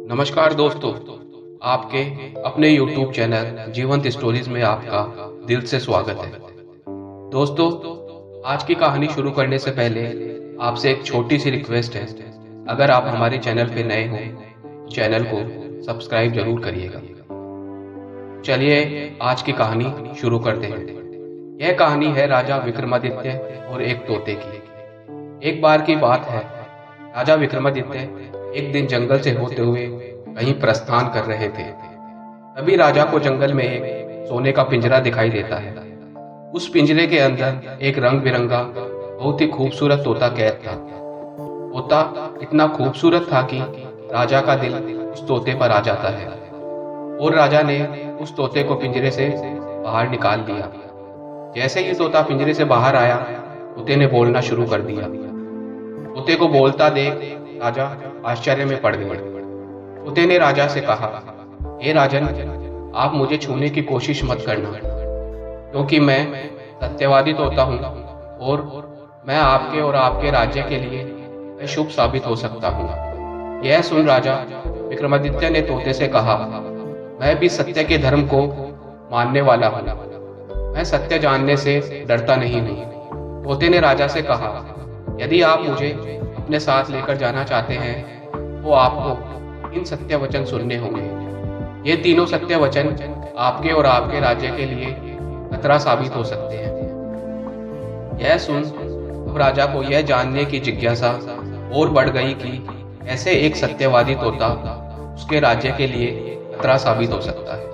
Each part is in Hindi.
नमस्कार दोस्तों, आपके अपने YouTube चैनल जीवंत स्टोरीज में आपका दिल से स्वागत है। दोस्तों, आज की कहानी शुरू करने से पहले आपसे एक छोटी सी रिक्वेस्ट है। अगर आप हमारे चैनल पे नए हो, चैनल को सब्सक्राइब जरूर करिएगा। चलिए आज की कहानी शुरू करते हैं। यह कहानी है राजा विक्रमादित्य और एक तोते की। एक बार की बात है, राजा विक्रमादित्य एक दिन जंगल से होते हुए कहीं प्रस्थान कर रहे थे। तभी राजा को जंगल में एक सोने का पिंजरा दिखाई देता है। उस पिंजरे के अंदर एक रंग बिरंगा बहुत ही खूबसूरत तोता कैद था। तोता इतना खूबसूरत था कि राजा का दिल उस तोते पर आ जाता है और राजा ने उस तोते को पिंजरे से बाहर निकाल दिया। जैसे ही तोता पिंजरे से बाहर आया, तोते ने बोलना शुरू कर दिया। तोते को बोलता देख राजा आश्चर्य में पड़ गए। तोते ने राजा से कहा, हे राजन, आप मुझे छूने की कोशिश मत करना, क्योंकि मैं सत्यवादी तोता हूँ और मैं आपके और आपके राज्य के लिए शुभ साबित हो सकता हूँ। यह सुन राजा विक्रमादित्य ने तोते से कहा, मैं भी सत्य के धर्म को मानने वाला हूँ। मैं सत्य जानने से डरता नहीं हूँ। तोते ने राजा से कहा, यदि आप मुझे अपने साथ लेकर जाना चाहते हैं तो आपको इन सत्य वचन सुनने होंगे। ये तीनों सत्य वचन आपके और आपके राज्य के लिए खतरा साबित हो सकते हैं। यह सुन अब राजा को यह जानने की जिज्ञासा और बढ़ गई कि ऐसे एक सत्यवादी तोता उसके राज्य के लिए खतरा साबित हो सकता है।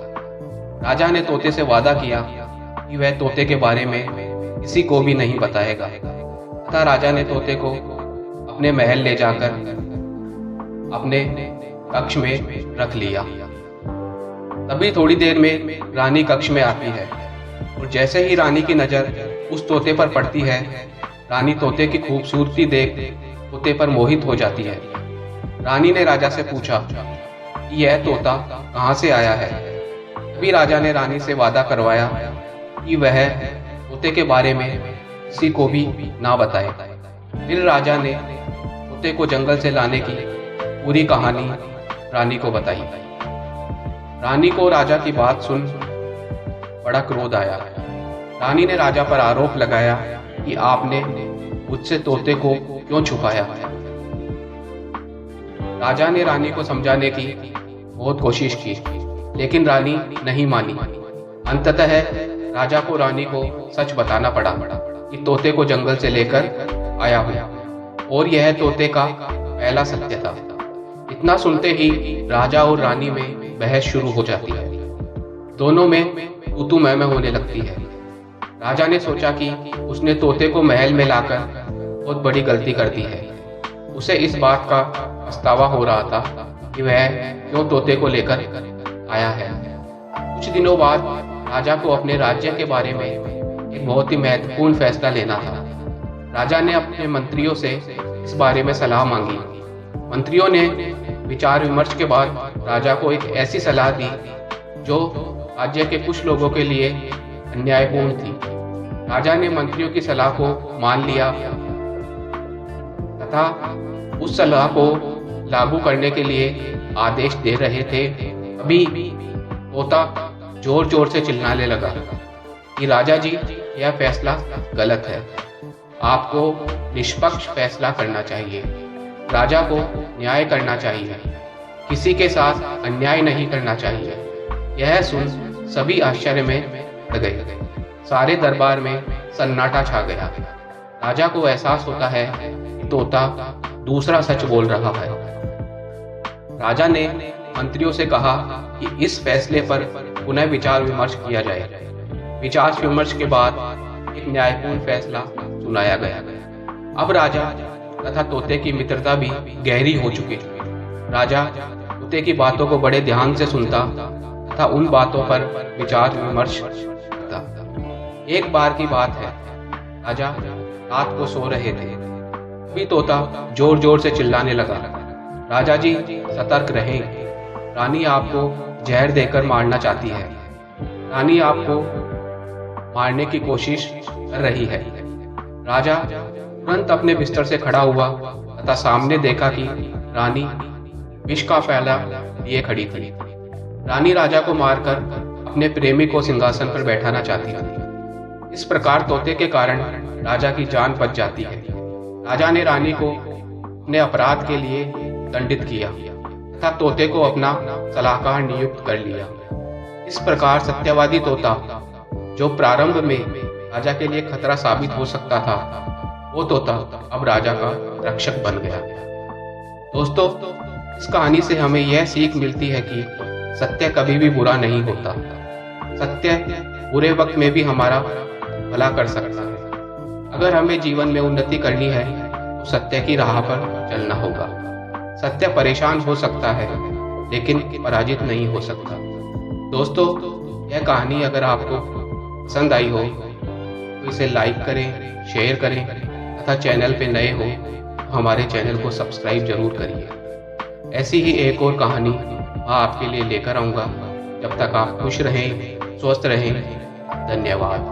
राजा ने तोते से वादा किया कि वह तोते के बारे में किसी को भी नहीं बताएगा। तथा राजा ने तोते को अपने महल ले जाकर अपने कक्ष में रख लिया। तभी थोड़ी देर में रानी कक्ष में आती है और जैसे ही रानी की नजर उस तोते पर पड़ती है, रानी तोते की खूबसूरती देख तोते पर मोहित हो जाती है। रानी ने राजा से पूछा कि यह तोता कहाँ से आया है। तभी राजा ने रानी से वादा करवाया कि वह तोते के बारे में किसी को भी ना बताए। फिर राजा ने तोते को जंगल से लाने की पूरी कहानी रानी को बताई। रानी को राजा की बात सुन बड़ा क्रोध आया। रानी ने राजा पर आरोप लगाया कि आपने मुझसे तोते को क्यों छुपाया। राजा ने रानी को समझाने की बहुत कोशिश की, लेकिन रानी नहीं मानी। अंततः राजा को रानी को सच बताना पड़ा कि तोते को जंगल से लेकर आया हूं और यह तोते का पहला सत्य था। इतना सुनते ही राजा और रानी में बहस शुरू हो जाती है। दोनों में तू मैं होने लगती है। राजा ने सोचा कि उसने तोते को महल में लाकर बहुत बड़ी गलती कर दी है। उसे इस बात का पछतावा हो रहा था कि वह क्यों तोते को लेकर आया है। कुछ दिनों बाद राजा को अपने राज्य के बारे में एक बहुत ही महत्वपूर्ण फैसला लेना था। राजा ने अपने मंत्रियों से इस बारे में सलाह मांगी। मंत्रियों ने विचार विमर्श के बाद राजा को एक ऐसी सलाह दी जो राज्य के कुछ लोगों के लिए अन्यायपूर्ण थी। राजा ने मंत्रियों की सलाह को मान लिया तथा उस सलाह को लागू करने के लिए आदेश दे रहे थे। अभी तोता जोर जोर से चिल्लाने लगा कि राजा जी, यह फैसला गलत है। आपको निष्पक्ष फैसला करना चाहिए। राजा को न्याय करना चाहिए। किसी के साथ अन्याय नहीं करना चाहिए। यह सुन सभी आश्चर्य में पड़ गए। सारे दरबार में सन्नाटा छा गया। राजा को एहसास होता है कि तोता दूसरा सच बोल रहा है। राजा ने मंत्रियों से कहा कि इस फैसले पर पुनः विचार विमर्श किया जाए। विचार विमर्श के बाद एक न्यायपूर्ण फैसला सुनाया गया। अब राजा तथा तोते की मित्रता भी गहरी हो चुकी थी। राजा तोते की बातों को बड़े ध्यान से सुनता तथा उन बातों पर विचार विमर्श करता। एक बार की बात है, राजा रात को सो रहे थे। अभी तोता जोर जोर से चिल्लाने लगा, राजा जी, सतर्क रहें। रानी आपको जहर देकर मारना चाहती है। रानी आपको मारने की कोशिश कर रही है। राजा तुरंत अपने बिस्तर से खड़ा हुआ तथा सामने देखा कि रानी विष का प्याला लिए खड़ी थी। रानी राजा को मारकर अपने प्रेमी को सिंहासन पर बैठाना चाहती थी। इस प्रकार तोते के कारण राजा की जान बच जाती है। राजा ने रानी को अपने अपराध के लिए दंडित किया तथा तोते को अपना सलाहकार नियुक्त कर लिया। इस प्रकार सत्यवादी तोता, जो प्रारंभ में राजा के लिए खतरा साबित हो सकता था, वो तोता अब राजा का रक्षक बन गया। दोस्तों, इस कहानी से हमें यह सीख मिलती है कि सत्य कभी भी बुरा नहीं होता। सत्य बुरे वक्त में भी हमारा भला कर सकता है। अगर हमें जीवन में उन्नति करनी है तो सत्य की राह पर चलना होगा। सत्य परेशान हो सकता है लेकिन पराजित नहीं हो सकता। दोस्तों, यह कहानी अगर आपको पसंद आई हो तो इसे लाइक करें, शेयर करें तथा चैनल पे नए हो तो हमारे चैनल को सब्सक्राइब जरूर करिए। ऐसी ही एक और कहानी मैं आपके लिए लेकर आऊँगा। जब तक आप खुश रहें, स्वस्थ रहें। धन्यवाद।